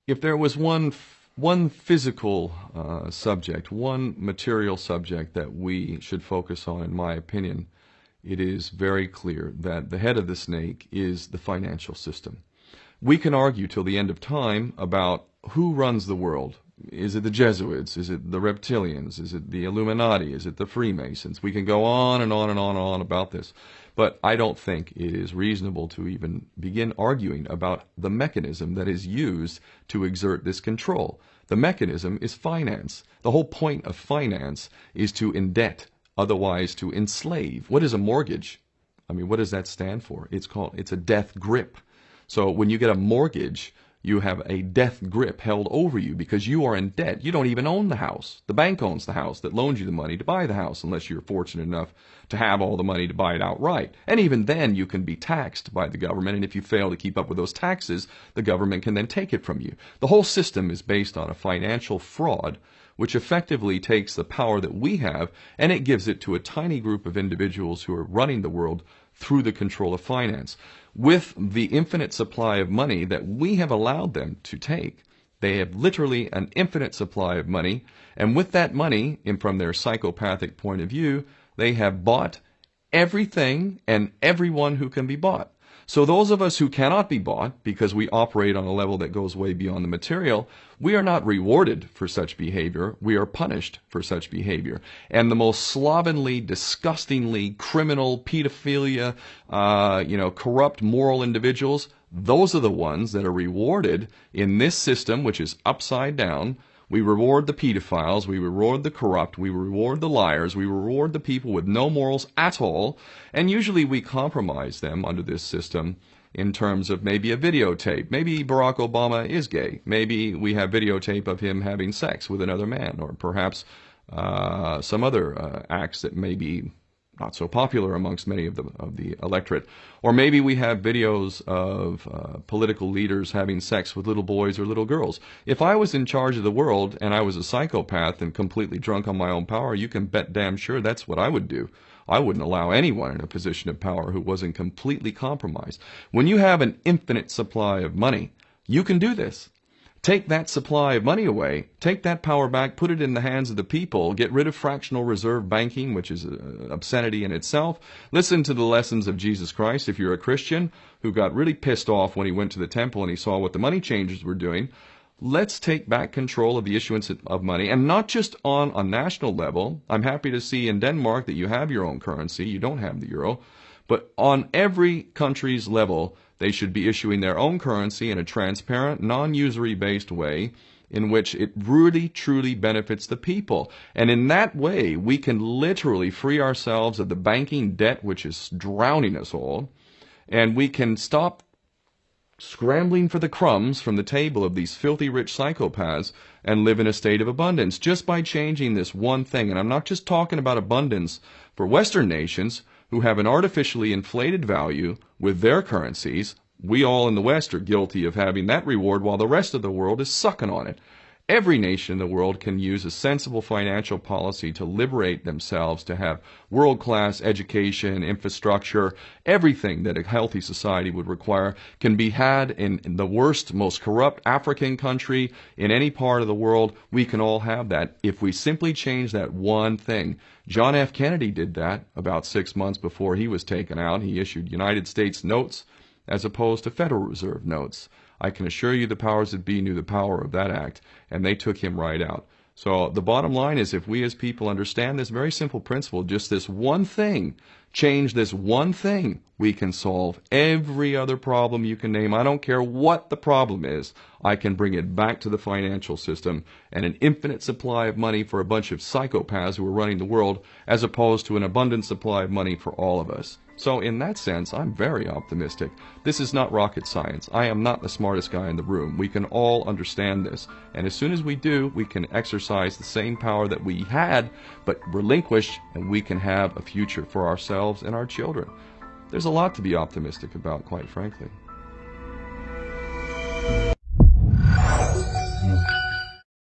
If there was one physical subject, one material subject that we should focus on, in my opinion, it is very clear that the head of the snake is the financial system. We can argue till the end of time about who runs the world. Is it the Jesuits? Is it the reptilians? Is it the Illuminati? Is it the Freemasons? We can go on and on and on and on about this. But I don't think it is reasonable to even begin arguing about the mechanism that is used to exert this control. The mechanism is finance. The whole point of finance is to indebt, otherwise to enslave. What is a mortgage? I mean, what does that stand for? It's a death grip. So when you get a mortgage, you have a death grip held over you because you are in debt. You don't even own the house. The bank owns the house that loans you the money to buy the house, unless you're fortunate enough to have all the money to buy it outright. And even then, you can be taxed by the government, and if you fail to keep up with those taxes, the government can then take it from you. The whole system is based on a financial fraud, which effectively takes the power that we have, and it gives it to a tiny group of individuals who are running the world through the control of finance. With the infinite supply of money that we have allowed them to take, they have literally an infinite supply of money, and with that money, and from their psychopathic point of view, they have bought everything and everyone who can be bought. So those of us who cannot be bought, because we operate on a level that goes way beyond the material, we are not rewarded for such behavior. We are punished for such behavior. And the most slovenly, disgustingly criminal, pedophilia, corrupt moral individuals, those are the ones that are rewarded in this system, which is upside down. We reward the pedophiles, we reward the corrupt, we reward the liars, we reward the people with no morals at all, and usually we compromise them under this system in terms of maybe a videotape. Maybe Barack Obama is gay. Maybe we have videotape of him having sex with another man, or perhaps some other acts that may be not so popular amongst many of the electorate. Or maybe we have videos of political leaders having sex with little boys or little girls. If I was in charge of the world and I was a psychopath and completely drunk on my own power, you can bet damn sure that's what I would do. I wouldn't allow anyone in a position of power who wasn't completely compromised. When you have an infinite supply of money, you can do this. Take that supply of money away, take that power back, put it in the hands of the people, get rid of fractional reserve banking, which is an obscenity in itself. Listen to the lessons of Jesus Christ. If you're a Christian who got really pissed off when he went to the temple and he saw what the money changers were doing, let's take back control of the issuance of money, and not just on a national level. I'm happy to see in Denmark that you have your own currency, you don't have the euro, but on every country's level, they should be issuing their own currency in a transparent, non-usury based way in which it really, truly benefits the people. And in that way, we can literally free ourselves of the banking debt which is drowning us all, and we can stop scrambling for the crumbs from the table of these filthy rich psychopaths and live in a state of abundance just by changing this one thing. And I'm not just talking about abundance for Western nations who have an artificially inflated value with their currencies. We all in the West are guilty of having that reward while the rest of the world is sucking on it. Every nation in the world can use a sensible financial policy to liberate themselves, to have world-class education, infrastructure. Everything that a healthy society would require can be had in the worst, most corrupt African country, in any part of the world. We can all have that if we simply change that one thing. John F. Kennedy did that about 6 months before he was taken out. He issued United States notes as opposed to Federal Reserve notes. I can assure you the powers that be knew the power of that act, and they took him right out. So the bottom line is, if we as people understand this very simple principle, just this one thing, change this one thing, we can solve every other problem you can name. I don't care what the problem is. I can bring it back to the financial system and an infinite supply of money for a bunch of psychopaths who are running the world, as opposed to an abundant supply of money for all of us. So in that sense, I'm very optimistic. This is not rocket science. I am not the smartest guy in the room. We can all understand this. And as soon as we do, we can exercise the same power that we had, but relinquish, and we can have a future for ourselves and our children. There's a lot to be optimistic about, quite frankly.